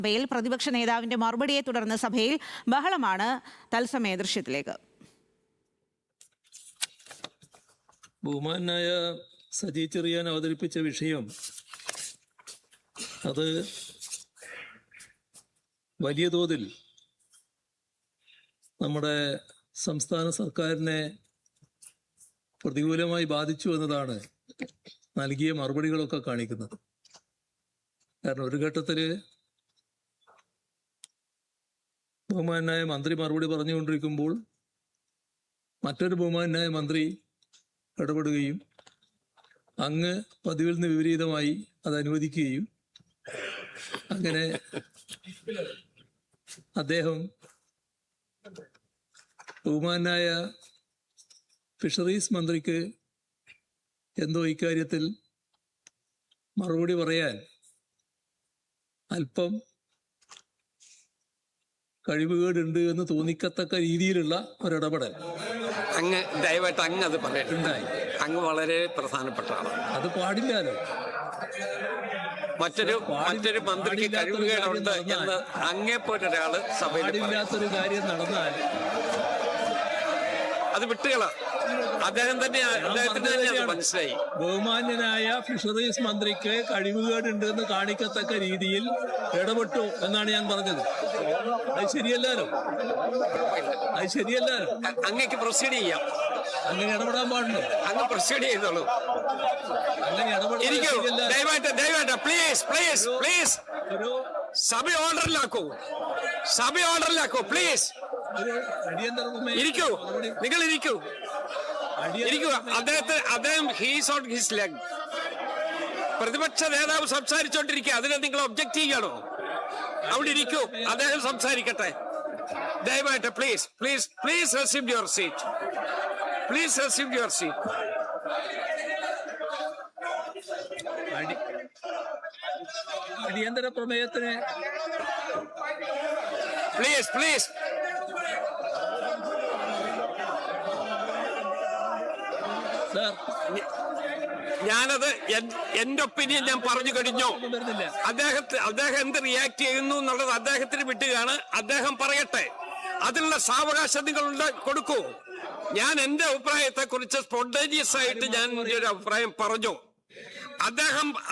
സഭയിൽ പ്രതിപക്ഷ നേതാവിന്റെ മറുപടിയെ തുടർന്ന് സഭയിൽ ബഹളമാണ്. തത്സമയ ദൃശ്യത്തിലേക്ക്. ബഹുമാനായ സജി ചെറിയാൻ അവതരിപ്പിച്ച വിഷയം അത് വലിയ തോതിൽ നമ്മുടെ സംസ്ഥാന സർക്കാരിനെ പ്രതികൂലമായി ബാധിച്ചു എന്നതാണ് നൽകിയ മറുപടികളൊക്കെ കാണിക്കുന്നത്. കാരണം ഒരു ഘട്ടത്തില് ബഹുമാനായ മന്ത്രി മറുപടി പറഞ്ഞുകൊണ്ടിരിക്കുമ്പോൾ മറ്റൊരു ബഹുമാനായ മന്ത്രി ഇടപെടുകയും അങ്ങ് പതിവിൽ നിന്ന് വിപരീതമായി അത് അനുവദിക്കുകയും അങ്ങനെ അദ്ദേഹം ബഹുമാനായ ഫിഷറീസ് മന്ത്രിക്ക് എന്തോ ഇക്കാര്യത്തിൽ മറുപടി പറയാൻ അല്പം കഴിവുകേടുണ്ട് എന്ന് തോന്നിക്കത്തക്ക രീതിയിലുള്ള ഒരിടപെടൽ അങ്ങ് ദയവായിട്ട് അങ്ങ് അത് പറഞ്ഞിട്ടുണ്ടായി. അങ്ങ് വളരെ പ്രധാനപ്പെട്ടതാണ്. അത് പാടില്ലല്ലോ. മറ്റൊരു മന്ത്രിക്ക് കഴിവുകേടുണ്ട് എന്ന് അങ്ങേപ്പോലൊരാള് സഭയിൽ പാടില്ലാത്തൊരു കാര്യം നടന്നാൽ അത് വിട്ടുകള അദ്ദേഹത്തിന് തന്നെ മനസ്സിലായി. ബഹുമാന്യനായ ഫിഷറീസ് മന്ത്രിക്ക് കഴിവുകേടുണ്ട് എന്ന് കാണിക്കത്തക്ക രീതിയിൽ ഇടപെട്ടു എന്നാണ് ഞാൻ പറഞ്ഞത്. അത് ശരിയല്ലാലോ. അങ്ങേക്ക് പ്രൊസീഡ് ചെയ്യാം. അങ്ങനെ ഇടപെടാൻ പാടുണ്ടോ? അങ്ങ് പ്രൊസീഡ് ചെയ്തോളൂ. അങ്ങനെ ദയവായിട്ട് പ്ലീസ് പ്ലീസ് പ്ലീസ് സഭ ഓർഡറിലാക്കൂ. പ്ലീസ് ഇരിക്കൂ. നിങ്ങൾ ഇരിക്കൂ. അദ്ദേഹം ഹീസ് ഓൺ ഹിസ് ലെഗ്. പ്രതിപക്ഷ നേതാവ് സംസാരിച്ചോണ്ടിരിക്കുക. അതിനെ നിങ്ങൾ ഒബ്ജക്ട് ചെയ്യണോ? അവിടെ ഇരിക്കൂ. അദ്ദേഹം സംസാരിക്കട്ടെ. ദയവായിട്ട് please please please resume your seat. അടിയന്തര പ്രമേയത്തിന് പ്ലീസ് ഞാനത് എന്റെ ഒപ്പീനിയൻ ഞാൻ പറഞ്ഞു കഴിഞ്ഞു. അദ്ദേഹം എന്ത് റിയാക്ട് ചെയ്യുന്നു എന്നുള്ളത് അദ്ദേഹത്തിന് വിട്ടുകയാണ്. അദ്ദേഹം പറയട്ടെ. അതിനുള്ള സാവകാശം നിങ്ങൾ കൊടുക്കൂ. ഞാൻ എന്റെ അഭിപ്രായത്തെ കുറിച്ച് സ്പോണ്ടേനിയസ് ആയിട്ട് ഞാൻ ഒരു അഭിപ്രായം പറഞ്ഞു.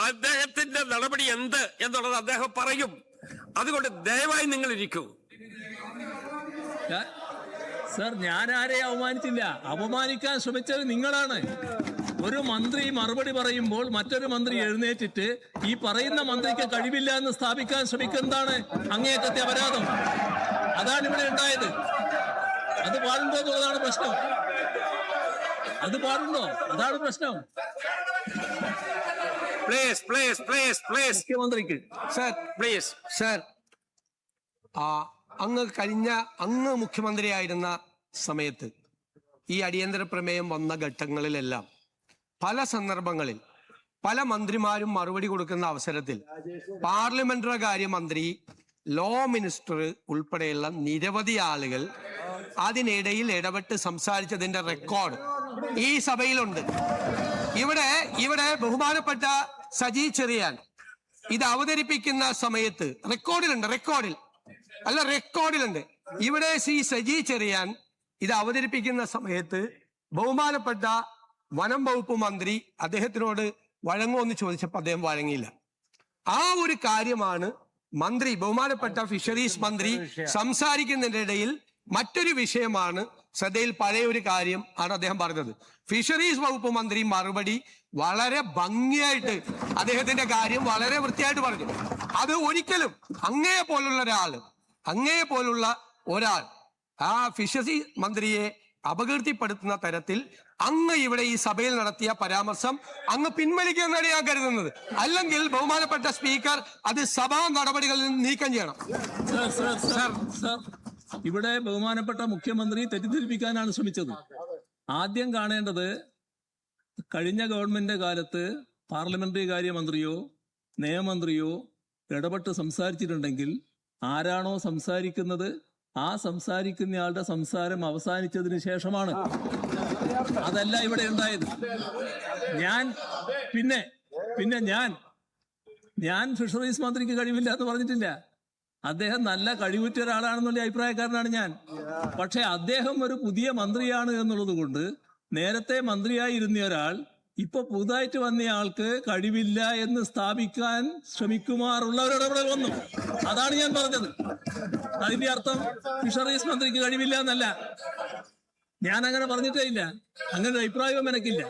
അദ്ദേഹത്തിന്റെ നടപടി എന്ത് എന്നുള്ളത് അദ്ദേഹം പറയും. അതുകൊണ്ട് ദയവായി നിങ്ങൾ ഇരിക്കൂ. സർ, ഞാൻ ആരെയും അവമാനിച്ചില്ല. അപമാനിക്കാൻ ശ്രമിച്ചത് നിങ്ങളാണ്. ഒരു മന്ത്രി മറുപടി പറയുമ്പോൾ മറ്റൊരു മന്ത്രി എഴുന്നേറ്റിട്ട് ഈ പറയുന്ന മന്ത്രിക്ക് കഴിവില്ല എന്ന് സ്ഥാപിക്കാൻ ശ്രമിക്കുന്നതാണ് അങ്ങേയറ്റത്തെ അപരാധം. അതാണ് ഇവിടെ ഉണ്ടായത്. അത് പാടുണ്ടോ എന്നുള്ളതാണ് പ്രശ്നം. അതാണ് പ്രശ്നം. മുഖ്യമന്ത്രിക്ക് സർ അങ്ങ് മുഖ്യമന്ത്രിയായിരുന്ന സമയത്ത് ഈ അടിയന്തര പ്രമേയം വന്ന ഘട്ടങ്ങളിലെല്ലാം പല സന്ദർഭങ്ങളിൽ പല മന്ത്രിമാരും മറുപടി കൊടുക്കുന്ന അവസരത്തിൽ പാർലമെന്ററി കാര്യമന്ത്രി, ലോ മിനിസ്റ്റർ ഉൾപ്പെടെയുള്ള നിരവധി ആളുകൾ അതിനിടയിൽ ഇടപെട്ട് സംസാരിച്ചതിന്റെ റെക്കോർഡ് ഈ സഭയിലുണ്ട്. ഇവിടെ ബഹുമാനപ്പെട്ട സജി ചെറിയാൻ ഇത് അവതരിപ്പിക്കുന്ന സമയത്ത് റെക്കോർഡിലുണ്ട്. ഇവിടെ സജി ചെറിയാൻ ഇത് അവതരിപ്പിക്കുന്ന സമയത്ത് ബഹുമാനപ്പെട്ട വനം വകുപ്പ് മന്ത്രി അദ്ദേഹത്തിനോട് വഴങ്ങുമെന്ന് ചോദിച്ചപ്പോൾ അദ്ദേഹം വഴങ്ങിയില്ല. ആ ഒരു കാര്യമാണ് ബഹുമാനപ്പെട്ട ഫിഷറീസ് മന്ത്രി സംസാരിക്കുന്നതിന്റെ ഇടയിൽ മറ്റൊരു വിഷയമാണ് ശ്രദ്ധയിൽ പഴയ ഒരു കാര്യം ആണ് അദ്ദേഹം പറഞ്ഞത്. ഫിഷറീസ് വകുപ്പ് മന്ത്രി മറുപടി വളരെ ഭംഗിയായിട്ട് അദ്ദേഹത്തിന്റെ കാര്യം വളരെ വൃത്തിയായിട്ട് പറഞ്ഞു. അത് ഒരിക്കലും അങ്ങയെ പോലുള്ള ഒരാൾ ആ ഫിഷറീസ് മന്ത്രിയെ അപകീർത്തിപ്പെടുത്തുന്ന തരത്തിൽ അങ്ങ് ഇവിടെ ഈ സഭയിൽ നടത്തിയ പരാമർശം അങ്ങ് പിൻവലിക്കുമെന്നാണ് ഞാൻ കരുതുന്നത്. അല്ലെങ്കിൽ ബഹുമാനപ്പെട്ട സ്പീക്കർ അത് സഭാ നടപടികളിൽ നിന്ന് നീക്കം ചെയ്യണം. ഇവിടെ ബഹുമാനപ്പെട്ട മുഖ്യമന്ത്രി തെറ്റിദ്ധരിപ്പിക്കാനാണ് ശ്രമിച്ചത്. ആദ്യം കാണേണ്ടത് കഴിഞ്ഞ ഗവൺമെന്റ് കാലത്ത് പാർലമെന്ററി കാര്യമന്ത്രിയോ നിയമമന്ത്രിയോ ഇടപെട്ട് സംസാരിച്ചിട്ടുണ്ടെങ്കിൽ ആരാണോ സംസാരിക്കുന്നത് ആ സംസാരിക്കുന്നയാളുടെ സംസാരം അവസാനിച്ചതിന് ശേഷമാണ്. അതല്ല ഇവിടെ ഉണ്ടായത്. ഞാൻ ഫിഷറീസ് മന്ത്രിക്ക് കഴിവില്ല എന്ന് പറഞ്ഞിട്ടില്ല. അദ്ദേഹം നല്ല കഴിവുറ്റ ഒരാളാണെന്നുള്ള അഭിപ്രായക്കാരനാണ് ഞാൻ. പക്ഷെ അദ്ദേഹം ഒരു പുതിയ മന്ത്രിയാണ് എന്നുള്ളത് കൊണ്ട് നേരത്തെ മന്ത്രിയായി ഇരുന്ന ഒരാൾ ഇപ്പൊ പുതുതായിട്ട് വന്നയാൾക്ക് കഴിവില്ല എന്ന് സ്ഥാപിക്കാൻ ശ്രമിക്കുമാറുള്ള ഒരു ഇടപെടൽ വന്നു. അതാണ് ഞാൻ പറഞ്ഞത്. അതിന്റെ അർത്ഥം ഫിഷറീസ് മന്ത്രിക്ക് കഴിവില്ല എന്നല്ല. ഞാൻ അങ്ങനെ പറഞ്ഞിട്ടേ ഇല്ല. അങ്ങനെ ഒരു അഭിപ്രായവും എനിക്കില്ല.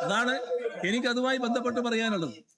അതാണ് എനിക്ക് അതുമായി ബന്ധപ്പെട്ട് പറയാനുള്ളത്.